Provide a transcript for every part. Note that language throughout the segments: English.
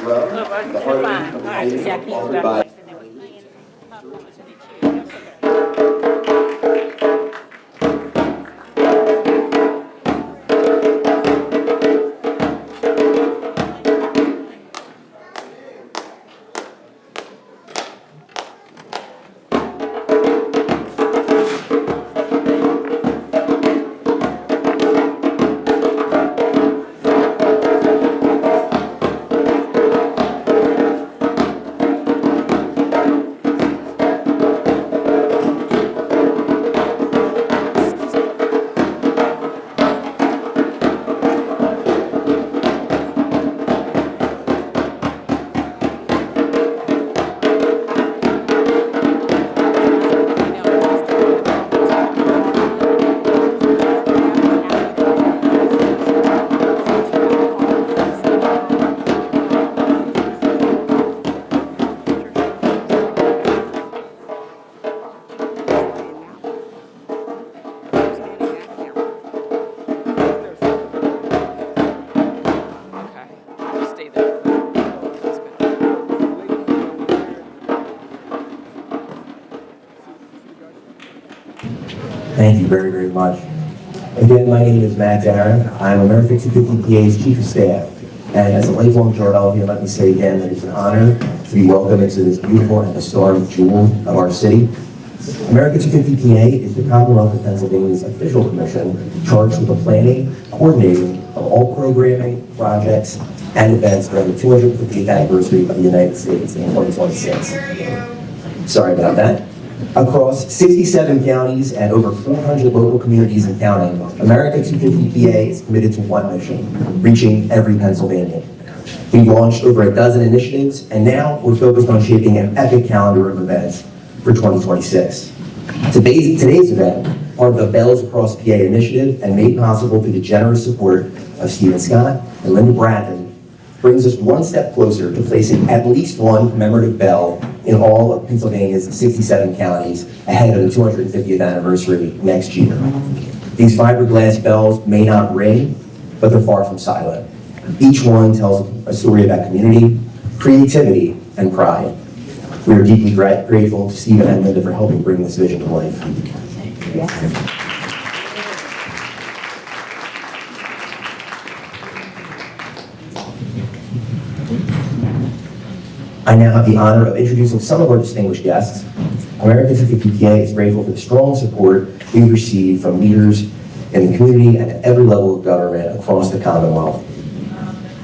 well. The Harmony of the Faith, authored by Thank you very, very much. Again, my name is Matt Darren. I'm America 250 PA's Chief of Staff. And as a lifelong Philadelphian, let me say again that it's an honor to be welcomed into this beautiful and historic jewel of our city. America 250 PA is the Commonwealth of Pennsylvania's official commission charged with the planning, coordinating of all programming, projects, and events during the 250th anniversary of the United States in 2026. Sorry about that. Across 67 counties and over 400 local communities and counting, America 250 PA is committed to one mission, reaching every Pennsylvanian. We've launched over a dozen initiatives, and now we're focused on shaping an epic calendar of events for 2026. Today's event, part of the Bells Across PA initiative and made possible through the generous support of Stephen Scott and Linda Bradley, brings us one step closer to placing at least one commemorative bell in all of Pennsylvania's 67 counties ahead of the 250th anniversary next year. These fiberglass bells may not ring, but they're far from silent. Each one tells a story about community, creativity, and pride. We are deeply grateful to Stephen and Linda for helping bring this vision to life. I now have the honor of introducing some of our distinguished guests. America 250 PA is grateful for the strong support we've received from leaders in the community and at every level of government across the Commonwealth.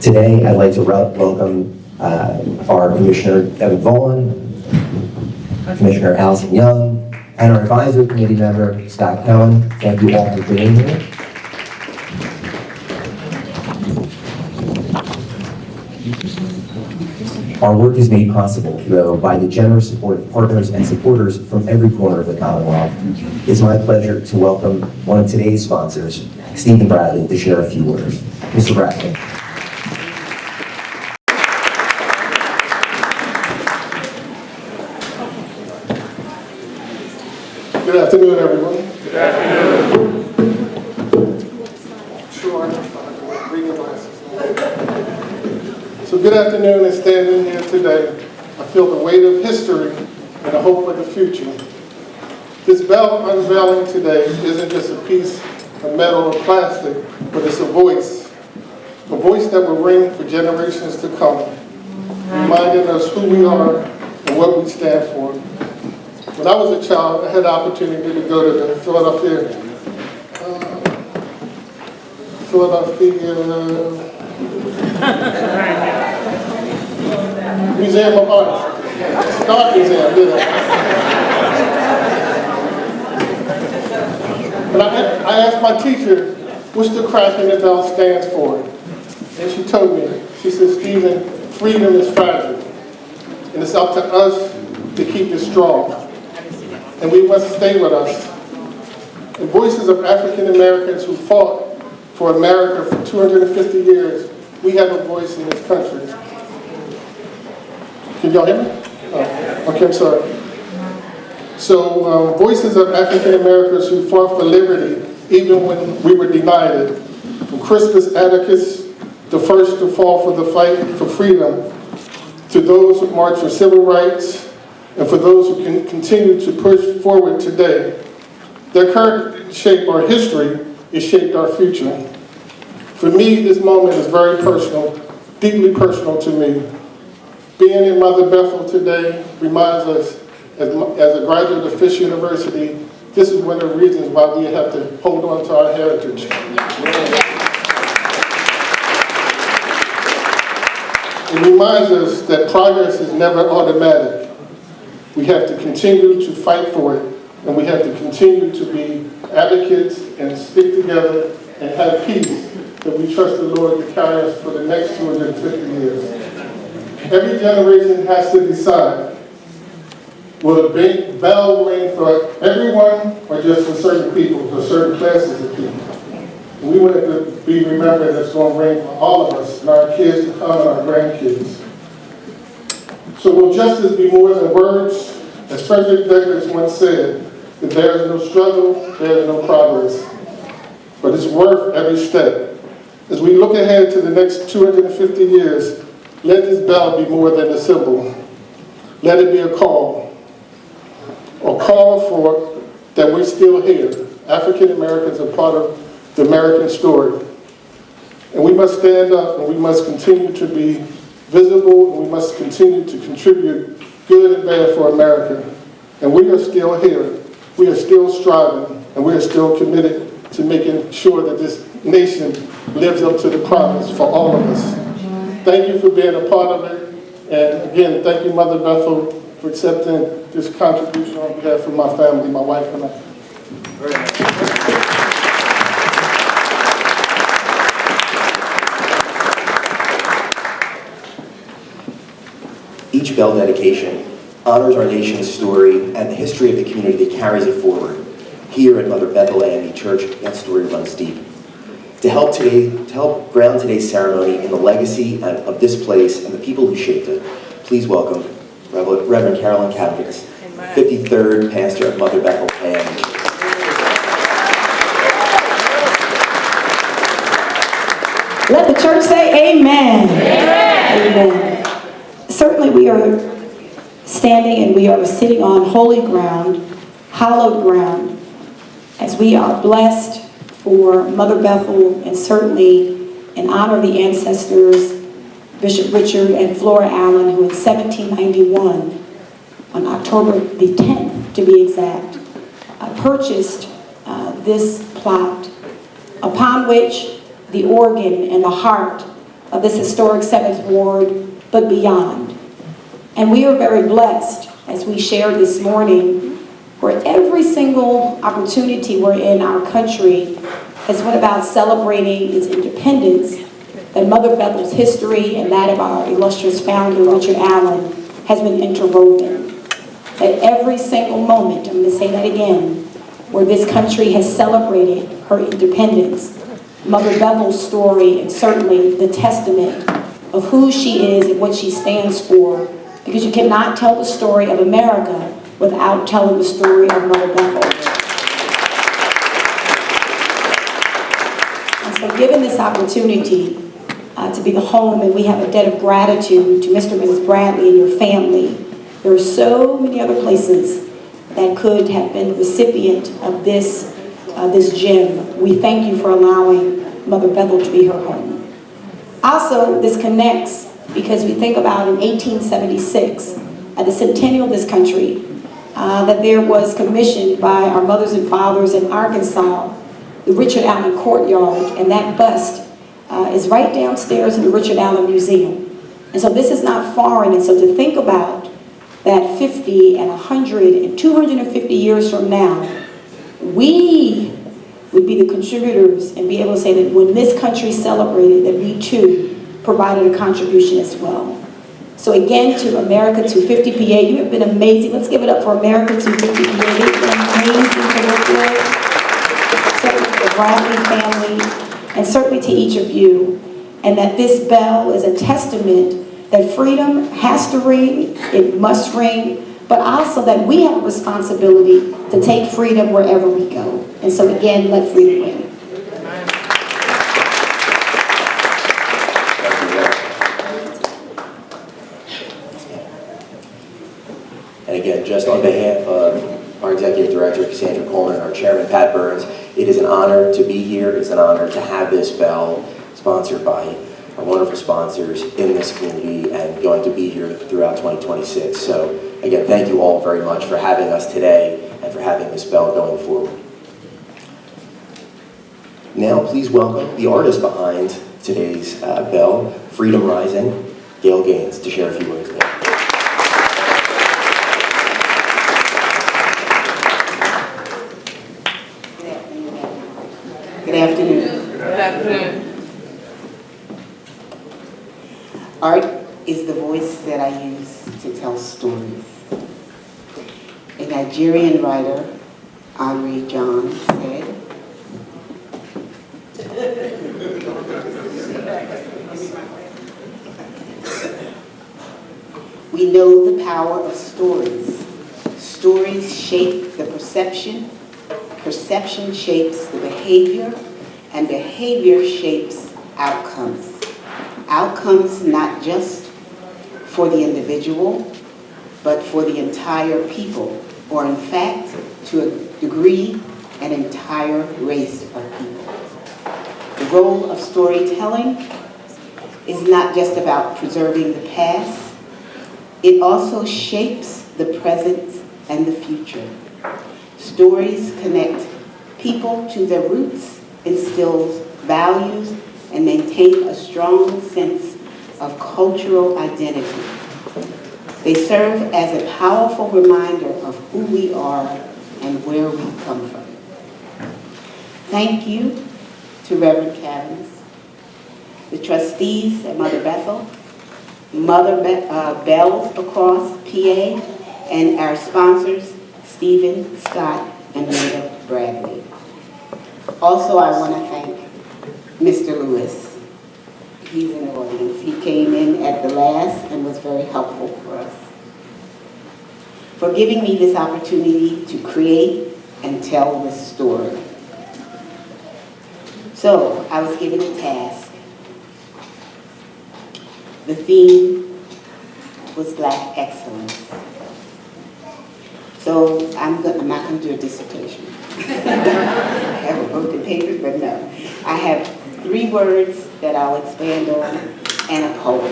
Today, I'd like to welcome our Commissioner Evan Vaughn, Commissioner Allison Young, and our advisory committee member, Scott Cohen. Thank you all for being here. Our work is made possible, though, by the generous support of partners and supporters from every corner of the Commonwealth. It's my pleasure to welcome one of today's sponsors, Stephen Bradley, to share a few words. Mr. Bradley. Good afternoon, everyone. Good afternoon. Sure, I'm reading glasses. So good afternoon, and standing here today, I feel the weight of history and the hope for the future. This bell unveiling today isn't just a piece of metal or plastic, but it's a voice that will ring for generations to come, reminding us who we are and what we stand for. When I was a child, I had the opportunity to go to the Philadelphia Museum of Art. It's an art museum, you know. And I asked my teacher, what's the cracking the bell stands for? And she told me, she said, Stephen, freedom is fragile. And it's up to us to keep it strong. And we must stay with us. And voices of African Americans who fought for America for 250 years, we have a voice in this country. Can y'all hear me? Oh, okay, I'm sorry. So, voices of African Americans who fought for liberty, even when we were denied it. From Crispus Attucks, the first to fall for the fight for freedom, to those who march for civil rights, and for those who can continue to push forward today. Their current shape our history, it shaped our future. For me, this moment is very personal, deeply personal to me. Being in Mother Bethel today reminds us, as a graduate of Fisk University, this is one of the reasons why we have to hold on to our heritage. It reminds us that progress is never automatic. We have to continue to fight for it, and we have to continue to be advocates and stick together and have peace that we trust the Lord to carry us for the next 250 years. Every generation has to decide, will the bell ring for everyone or just for certain people, for certain classes of people? And we want it to be remembered that it's going to ring for all of us and our kids to come and our grandkids. So will justice be more than words? As Frederick Douglass once said, if there is no struggle, there is no progress. But it's worth every step. As we look ahead to the next 250 years, let this bell be more than a symbol. Let it be a call for that we're still here. African Americans are part of the American story. And we must stand up and we must continue to be visible and we must continue to contribute good and bad for America. And we are still here. We are still striving and we are still committed to making sure that this nation lives up to the promise for all of us. Thank you for being a part of it. And again, thank you, Mother Bethel, for accepting this contribution on behalf of my family, my wife and I. Each bell dedication honors our nation's story and the history of the community that carries it forward. Here at Mother Bethel AME Church, that story runs deep. To help ground today's ceremony in the legacy of this place and the people who shaped it, please welcome Reverend Carolyn Cavagis, 53rd pastor of Mother Bethel AME Church. Let the church say amen. Amen. Amen. Certainly we are standing and we are sitting on holy ground, hallowed ground, as we are blessed for Mother Bethel and certainly in honor of the ancestors, Bishop Richard and Flora Allen, who in 1791, on October the 10th to be exact, purchased this plot upon which the organ and the heart of this historic 7th Ward, but beyond. And we are very blessed, as we shared this morning, where every single opportunity we're in our country has been about celebrating its independence, that Mother Bethel's history and that of our illustrious founder, Richard Allen, has been interwoven. That every single moment, I'm going to say that again, where this country has celebrated her independence, Mother Bethel's story, and certainly the testament of who she is and what she stands for, because you cannot tell the story of America without telling the story of Mother Bethel. And so given this opportunity to be the home, and we have a debt of gratitude to Mr. and Mrs. Bradley and your family, there are so many other places that could have been the recipient of this gem. We thank you for allowing Mother Bethel to be her home. Also, this connects because we think about in 1876, at the centennial of this country, that there was commissioned by our mothers and fathers in Arkansas, the Richard Allen Courtyard, and that bust is right downstairs in the Richard Allen Museum. And so this is not foreign, and so to think about that 50 and 100 and 250 years from now, we would be the contributors and be able to say that when this country celebrated, that we too provided a contribution as well. So again, to America 250 PA, you have been amazing. Let's give it up for America 250 PA. They've been amazing to work with. Certainly to the Bradley family, and certainly to each of you. And that this bell is a testament that freedom has to ring, it must ring, but also that we have a responsibility to take freedom wherever we go. And so again, let freedom ring. Director Cassandra Coleman and our Chairman Pat Burns. It is an honor to be here. It's an honor to have this bell sponsored by our wonderful sponsors in this community and going to be here throughout 2026. So again, thank you all very much for having us today and for having this bell going forward. Now, please welcome the artist behind today's bell, Freedom Rising, Gail Gaines, to share a few words. Good afternoon. Good afternoon. Art is the voice that I use to tell stories. A Nigerian writer, Henri John, said, "We know the power of stories. Stories shape the perception. Perception shapes the behavior, and behavior shapes outcomes. Outcomes not just for the individual, but for the entire people, or in fact, to a degree, an entire race of people. The role of storytelling is not just about preserving the past, it also shapes the present and the future. Stories connect people to their roots, instills values, and maintain a strong sense of cultural identity. They serve as a powerful reminder of who we are and where we come from." Thank you to Reverend Cavanagh, the trustees at Mother Bethel, Bells across PA, and our sponsors, Stephen, Scott, and Linda Bradley. Also, I want to thank Mr. Lewis. He's in the audience. He came in at the last and was very helpful for us, for giving me this opportunity to create and tell this story. So, I was given a task. The theme was Black excellence. So I'm not going to do a dissertation. I have a book and paper, but no. I have 3 words that I'll expand on and a poem,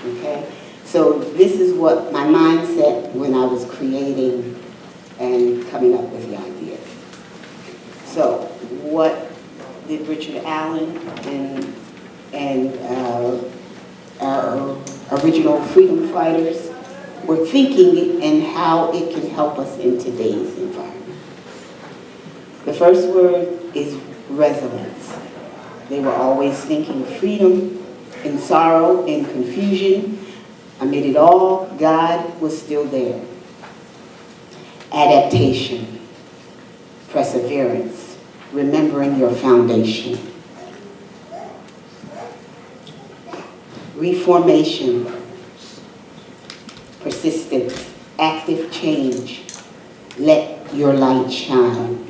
okay? So this is what my mindset when I was creating and coming up with the idea. So what did Richard Allen and our original freedom fighters were thinking and how it can help us in today's environment? The first word is resilience. They were always thinking of freedom in sorrow and confusion. Amid it all, God was still there. Adaptation, perseverance, remembering your foundation. Reformation, persistence, active change, let your light shine.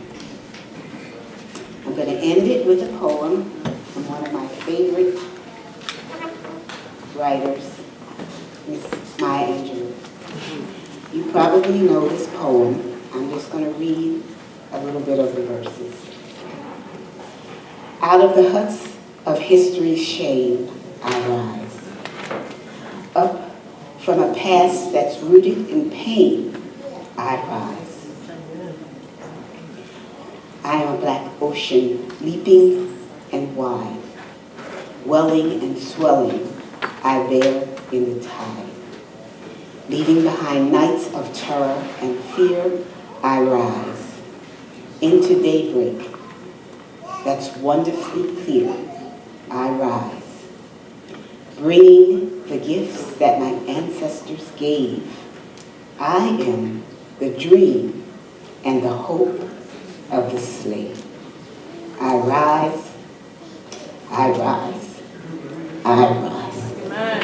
I'm going to end it with a poem from one of my favorite writers, Miss Maya Angelou. You probably know this poem. I'm just going to read a little bit of the verses. Out of the huts of history's shade, I rise. Up from a past that's rooted in pain, I rise. I am a black ocean, leaping and wide. Welling and swelling, I bear in the tide. Leaving behind nights of terror and fear, I rise. Into daybreak that's wonderfully clear, I rise. Bringing the gifts that my ancestors gave. I am the dream and the hope of the slave. I rise, I rise, I rise. Amen.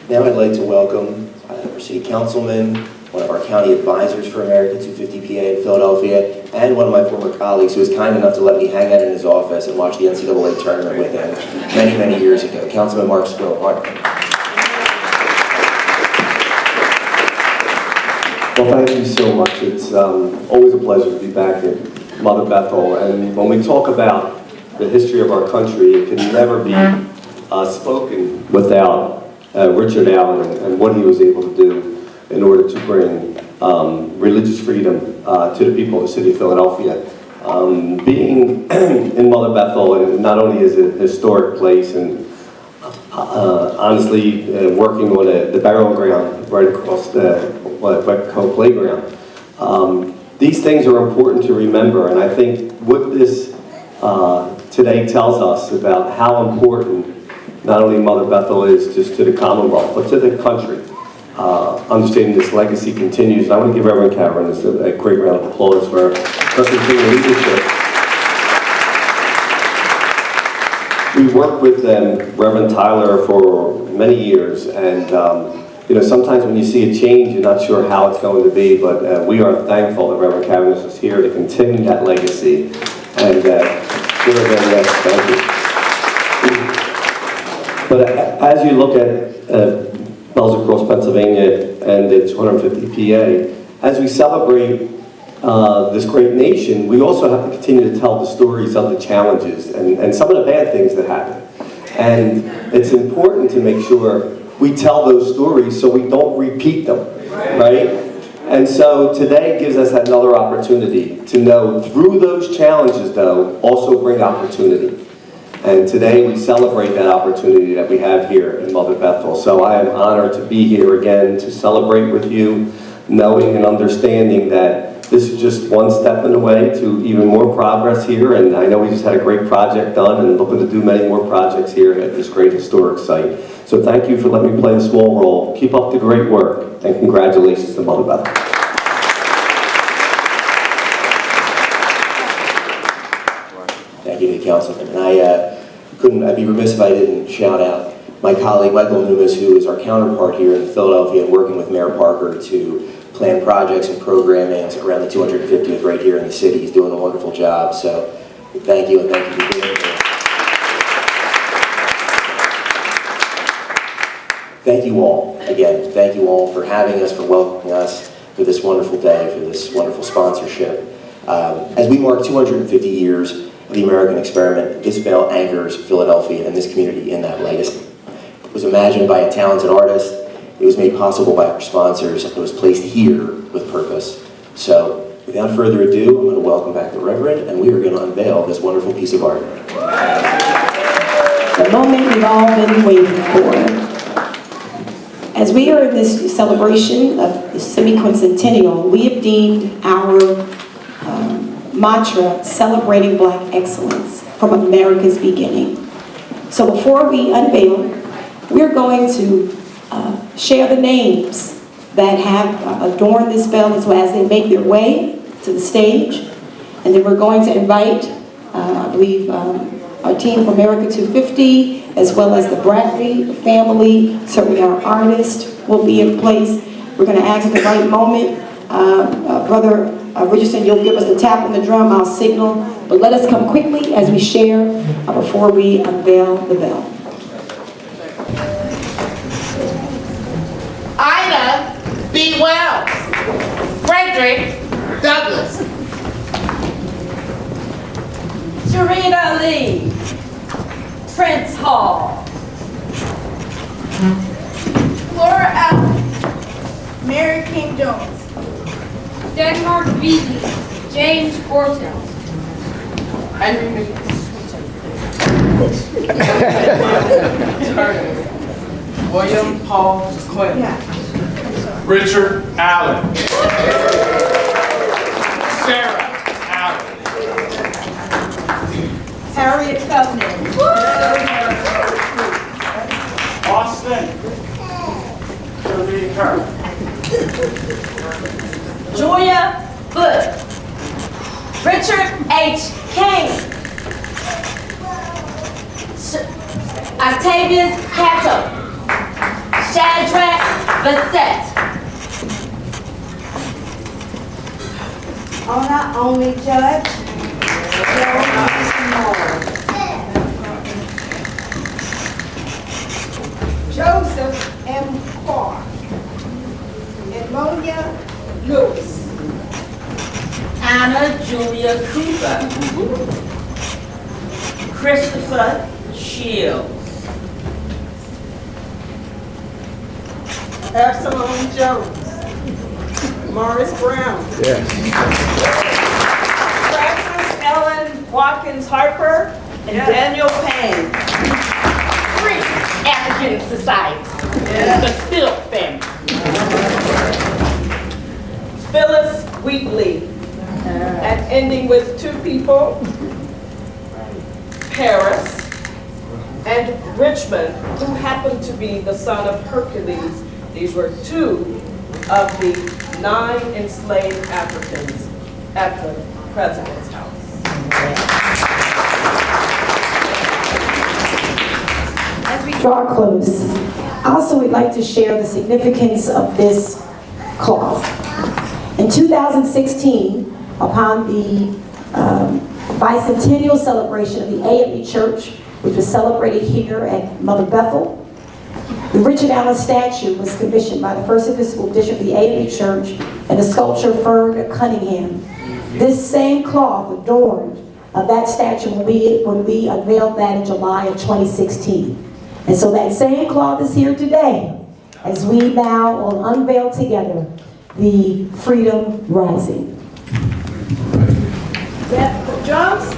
Now I'd like to welcome our City Councilman, one of our county advisors for America 250 PA in Philadelphia, and one of my former colleagues who was kind enough to let me hang out in his office and watch the NCAA tournament with him many, many years ago. Councilman Mark Squill. Mark. Well, thank you so much. It's always a pleasure to be back at Mother Bethel. And when we talk about the history of our country, it can never be spoken without Richard Allen and what he was able to do in order to bring religious freedom to the people of the city of Philadelphia. Being in Mother Bethel, and not only is it a historic place, and honestly, working on the burial ground right across the Bethel playground. These things are important to remember, and I think what this today tells us about how important not only Mother Bethel is just to the Commonwealth, but to the country. Understanding this legacy continues. And I want to give Reverend Karen a great round of applause for her continued leadership. We worked with Reverend Tyler for many years, and you know, sometimes when you see a change, you're not sure how it's going to be, but we are thankful that Reverend Karen is here to continue that legacy. And yes, thank you. But as you look at Bells Across Pennsylvania and the 250 PA, as we celebrate this great nation, we also have to continue to tell the stories of the challenges and some of the bad things that happen. And it's important to make sure we tell those stories so we don't repeat them, right? And so today gives us another opportunity to know through those challenges, though, also bring opportunity. And today we celebrate that opportunity that we have here in Mother Bethel. So I am honored to be here again to celebrate with you, knowing and understanding that this is just one step in the way to even more progress here. And I know we just had a great project done and looking to do many more projects here at this great historic site. So thank you for letting me play a small role. Keep up the great work, and congratulations to Mother Bethel. Thank you to the councilman. And I'd be remiss if I didn't shout out my colleague Michael Numas, who is our counterpart here in Philadelphia and working with Mayor Parker to plan projects and programming around the 250th right here in the city. He's doing a wonderful job. So thank you, and thank you for being here. Thank you all, again, thank you all for having us, for welcoming us, for this wonderful day, for this wonderful sponsorship. As we mark 250 years of the American experiment, this bell anchors Philadelphia and this community in that legacy. It was imagined by a talented artist, it was made possible by our sponsors, it was placed here with purpose. So, without further ado, I'm going to welcome back the Reverend, and we are going to unveil this wonderful piece of art. The moment we've all been waiting for. As we are in this celebration of the semi-quincentennial, we have deemed our mantra, celebrating Black excellence from America's beginning. So before we unveil, we're going to share the names that have adorned this bell as they make their way to the stage. And then we're going to invite, I believe, our team from America 250, as well as the Bradley family, certainly our artist will be in place. We're going to ask at the right moment. Brother Richardson, you'll give us the tap on the drum, I'll signal. But let us come quickly as we share before we unveil the bell. Ida B. Wells. Frederick Douglass. Sharita Lee. Prince Hall. Laura Allen. Mary King Jones. Denmark Beasley. James Borton. Henry William Paul Clinton. Richard Allen. Sarah Allen. Harriet Tubman. Austin. Sylvia Kerr. Julia Bush. Richard H. King. Octavius Catto. Shadrach Bassett. Ona only judge, Joseph M. Carr. Emonia Lewis. Anna Julia Cooper. Christopher Shields. Absalom Jones. Morris Brown. Francis Ellen Watkins Harper and Daniel Payne. Three African Society. The Still family. Phyllis Wheatley. And ending with two people, Paris and Richmond, who happened to be the son of Hercules. These were two of the 9 enslaved Africans at the president's house. As we draw close, I also would like to share the significance of this cloth. In 2016, upon the bicentennial celebration of the AME Church, which was celebrated here at Mother Bethel, the Richard Allen statue was commissioned by the First Episcopal Bishop of the AME Church and the sculptor Fern Cunningham. This same cloth adorned that statue when we unveiled that in July of 2016. And so that same cloth is here today as we now will unveil together the Freedom Rising. Beth Jones.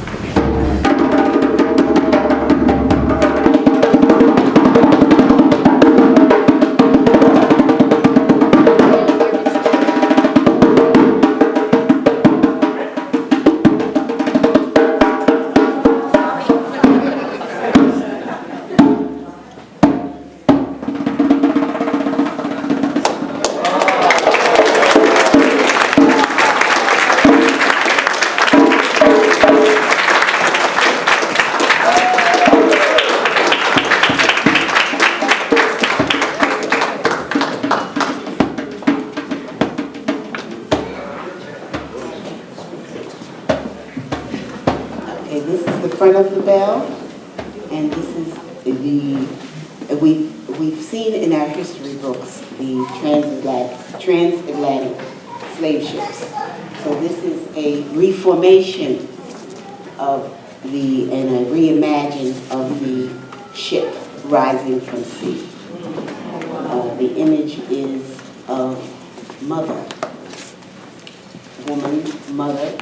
Front of the bell, and this is we've seen in our history books the transatlantic slave ships. So this is a reformation of and a reimagine of the ship rising from sea. The image is of woman, mother,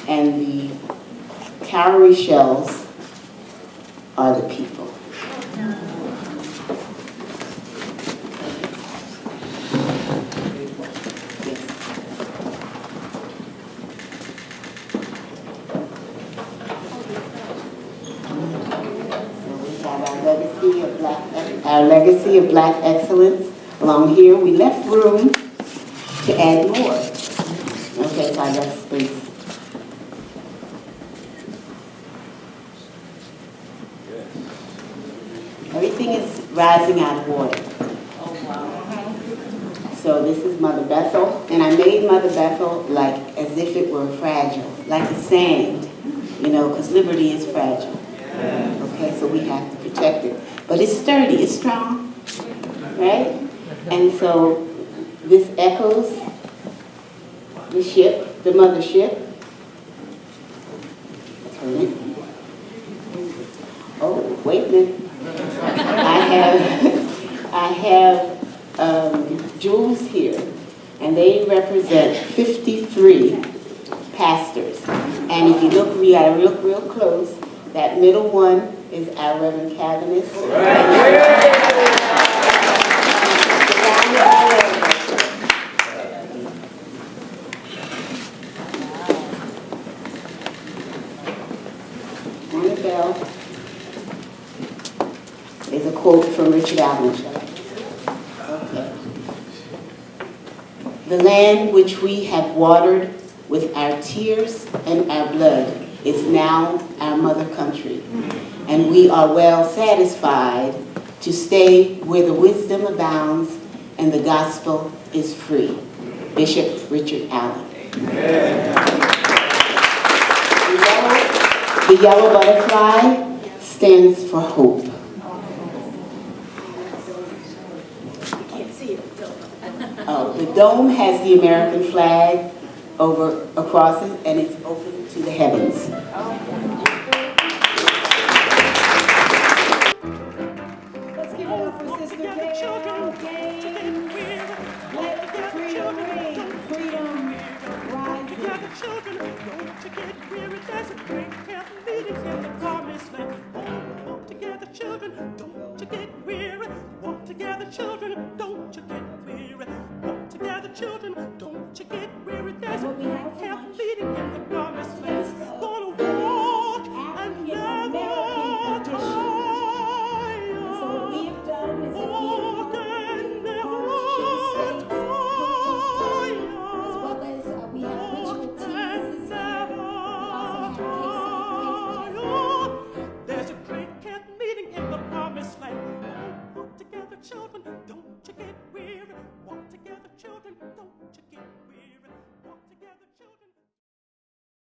and the cowrie shells are the people. Our legacy of black excellence. Along here, we left room to add more. Okay, so I left space. Everything is rising out of water. Oh, wow. So this is Mother Bethel, and I made Mother Bethel like as if it were fragile, like the sand, because liberty is fragile. Okay, so we have to protect it. But it's sturdy, it's strong, right? And so this echoes the ship, the mothership. Oh, wait a minute. I have jewels here, and they represent 53 pastors. And if you look, we gotta look real close. That middle one is our Reverend Calvinist. On the bell is a quote from Richard Allen. Okay. The land which we have watered with our tears and our blood is now our mother country, and we are well satisfied to stay where the wisdom abounds and the gospel is free. Bishop Richard Allen. Amen. The yellow butterfly stands for hope. Oh, the dome has the American flag across it, and it's open to the heavens. Let's give it up for Sister Gail. Let the freedom ring. Freedom rising. Together, children, don't you get weary. There's a great camp meeting in the promised land. Walk together, children, don't you get weary. Walk together, children, don't you get weary.